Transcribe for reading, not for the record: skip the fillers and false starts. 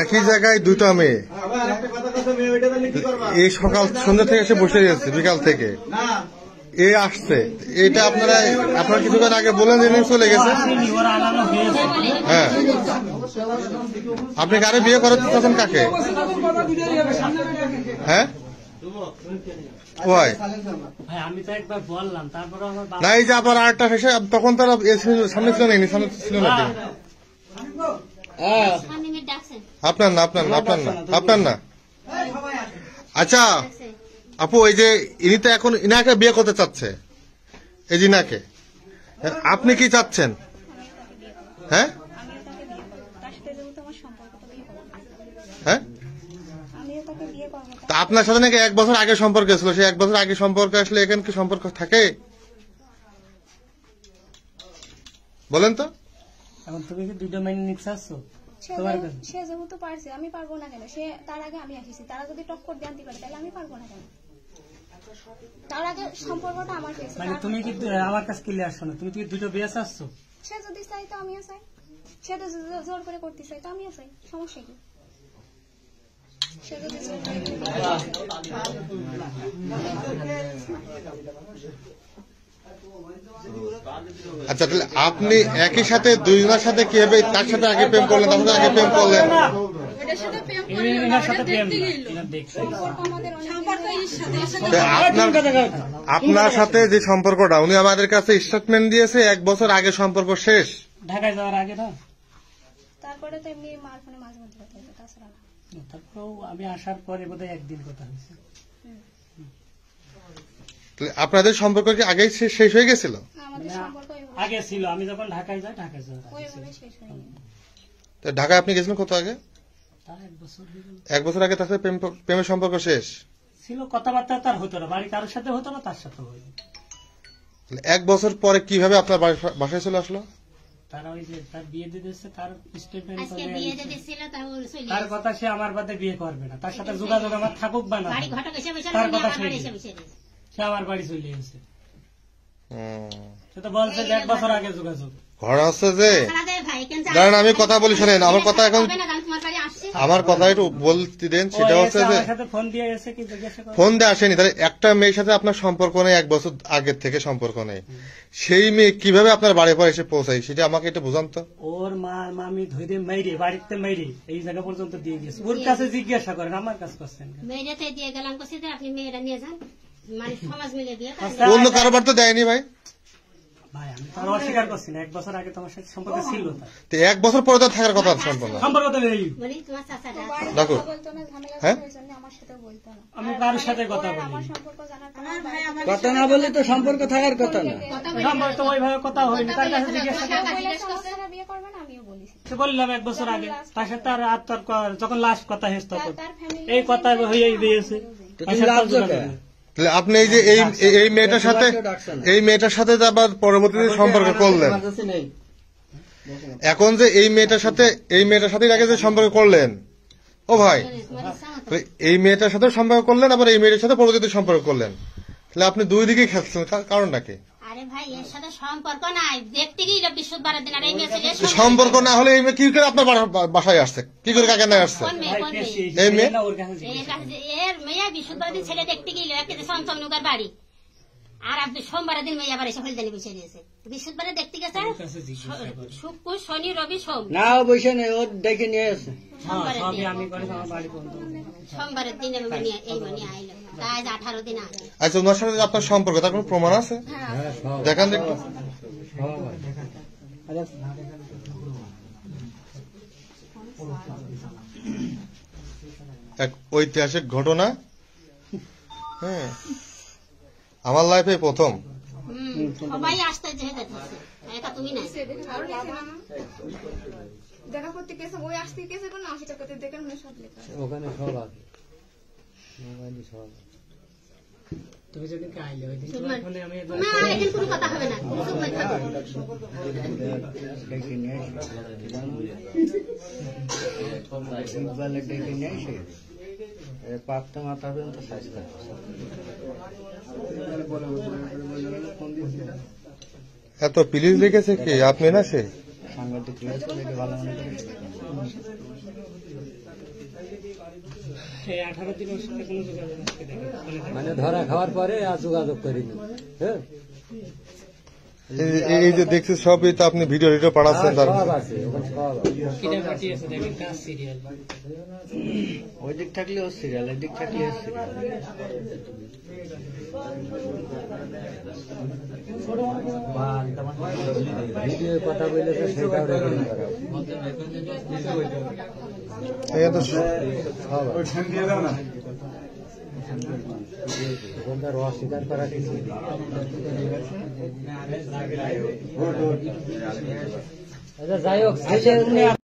একই জায়গায় দুটো মেয়ে এই সকাল সন্ধ্যা থেকে এসে বসে গেছে, বিকাল থেকে এ আসছে। এটা আপনারা কিছুক্ষণ আগে বলেন যে চলে গেছে। হ্যাঁ, আপনি কারে বিয়ে করাতে চাচ্ছেন? কাকে? হ্যাঁ, না এই যে আবার আরেকটা শেষে তখন তারা সামনে ছিল না, সামনে ছিল না। আপনার না, আপনার না, আপনার না, আপনার না। আচ্ছা আপু, এই যে ইনি তো এখন ইনাকে বিয়ে করতে চাচ্ছে, এই যে ইনাকে, আপনি কি চাচ্ছেন? হ্যাঁ হ্যাঁ, তা আপনার সাথে নাকি 1 বছর আগে সম্পর্ক ছিল, সেই 1 বছর আগে সম্পর্ক আসলে এখানে কি সম্পর্ক থাকে? বলেন তো। এখন তুমি কি দুটো মেনে নিতে চাচ্ছ? সে যেহেতু পারছে, আমি পারবো না কেন? সে তার আগে আমি আসিছি, তারা যদি টক্কর দিয়ে আনতে পারে তাহলে আমি পারবো না কেন? তার আগে সম্পর্কটা আমার কাছে। মানে তুমি কি আমার কাছে ক্লিয়ার শোনো, তুমি কি দুটো বিয়ে চাচ্ছ? সে যদি চাই তো আমিও চাই, সে তো জোর করে করতে চাই তো আমিও চাই, সমস্যা কি? সে যদি জোর করে। আচ্ছা, তাহলে আপনি একই সাথে দুইজনের সাথে কিভাবে, তার সাথে আগে প্রেম করলেন, তার সাথে আগে প্রেম করলেন? আপনার সাথে যে সম্পর্কটা, উনি আমাদের কাছে স্টেটমেন্ট দিয়েছে 1 বছর আগে সম্পর্ক শেষ, ঢাকায় যাওয়ার আগে না? তারপরে তো এমনি মার ফোনে মাঝে মধ্যে কথা হতো, তাছাড়া না। তারপরেও আমি আসার পরে বোধহয় একদিন কথা হয়েছে। আপনাদের সম্পর্ক কি আগেই শেষ হয়ে গেছিল? আগে ছিল, আমি যখন ঢাকায় যাই, ঢাকায় যাওয়ার ঢাকায় আপনি গেছিলেন কত আগে? 1 বছর আগে। তার সাথে প্রেমের সম্পর্ক শেষ ছিল, কথাবার্তা তার হতো না, বাড়ি কারোর সাথে হতো না, তার সাথে হইতো। 1 বছর পরে কিভাবে আপনার বাসায় চলে আসলো? তারা ওই যে তার বিয়ে দিয়ে দিচ্ছে, তার স্টেটমেন্ট তার কথা, সে আমার বাদে বিয়ে করবে না, তার সাথে যোগাযোগ আমার থাকুক বা না, তার কথা সে আমার বাড়ি চলে গেছে। সে তো বলছে যে 1 বছর আগে যোগাযোগ। ঘর আছে যে, দাঁড়ান আমি কথা বলি, শোনেন আমার কথা, এখন আমার কথা একটু বলতে দেন। সেটা হচ্ছে যে ফোন দিয়ে আসেনি, তাহলে একটা মেয়ের সাথে আপনার সম্পর্ক নেই, 1 বছর আগের থেকে সম্পর্ক নেই, সেই মেয়ে কিভাবে আপনার বাড়ি পরে এসে পৌঁছাই, সেটা আমাকে একটু বুঝান তো। ওর মা মামি ধরে মেরে বাড়িতে মেরে এই জায়গা পর্যন্ত দিয়ে গেছে, ওর কাছে জিজ্ঞাসা করেন, আমার কাছে করছেন। অন্য কারোবার তো দেয়নি ভাই। ভাই আমি তার অস্বীকার করছি না, 1 বছর আগে তোমার সাথে সম্পর্ক ছিল, 1 বছর পরে তো থাকার কথা সম্পর্ক তো নেই। দেখো, হ্যাঁ আমি কারোর সাথে কথা বলি, কথা না বললে তো সম্পর্ক থাকার কথা না, সম্পর্ক তো ওইভাবে কথা হয়নি। তার কাছে জিজ্ঞাসা বললাম 1 বছর আগে, তার সাথে আর আত্মার যখন লাস্ট কথা হয়েছে তখন এই কথা হয়ে দিয়েছে। আপনি এই যে এই মেয়েটার সাথে আবার পরবর্তীতে সম্পর্ক করলেন, এখন যে এই মেয়েটার সাথে আগে যে সম্পর্ক করলেন, ও ভাই এই মেয়েটার সাথে সম্পর্ক করলেন, আবার এই মেয়েটার সাথে পরবর্তীতে সম্পর্ক করলেন, তাহলে আপনি দুই দিকেই খেলছেন, কারণটা কি? আরে ভাই এর সাথে সম্পর্ক নাই, দেখতে গেলে বৃহস্পতিবারের দিন আর এই মেয়ে সম্পর্ক না হলে এই মেয়ে কি করে আপনার বাসায় আসছে, কি করে কাকে না আসছে? এই মেয়ে এর মেয়ে বৃহস্পতিবারের দিন ছেলে দেখতে গেল, একটা সন্তমনুকার বাড়ি, আর আপনি সোমবারের দিন মেয়ে আবার এসে হলদানি বসে দিয়েছে। বৃহস্পতিবারে দেখতে গেছে, শুক্র শনি রবি সোম না বসে নেই, ওর দেখে নিয়ে আসে সোমবারের দিন এই মানে আইলো, আজ 18 দিন আগে। আচ্ছা, ওনার সাথে আপনার সম্পর্ক, তার কোনো প্রমাণ আছে? দেখান একটু। এক ঐতিহাসিক ঘটনা, হ্যাঁ আমার লাইফে প্রথম। সবাই আসতে তুমি না দেখা করতে গেছে, ওই আসতে গেছে কোন 80 টাকাতে দেখেন সব লেখা ওখানে, সব আছে মোবাইলে সব। তুমি যদি আইলে ওই দিন ফোনে আমি না এখন কোনো কথা হবে না, তুমি থাকো। দেখে নিয়ে আসে পাপটা মাথা পর্যন্ত স্বাস্থ্য এত পুলিশ লেগেছে কি আপনি না সে? সাংবাদিক ভালো মনে করে এই 18 দিন ওর সাথে কোনো যোগাযোগ আজকে দেখেনি। মানে ধরা খাওয়ার পরে আর যোগাযোগ করিনি। হ্যাঁ এই যে দেখছি সবই তো আপনি ভিডিও টিডিও পাঠাচ্ছেন তার সব আছে, ওখানে সব আছে। কিনে পাঠিয়েছে দেখেন কাজ সিরিয়াল। ওই দিক থাকলে ও সিরিয়াল, এই দিক থাকলে ও সিরিয়াল। ভিডিও কথা বলেছে সেটাও রেকর্ডিং করা। এই তো সব ওখানকার অস্বীকার করা কিছু নেই। আচ্ছা যাই হোক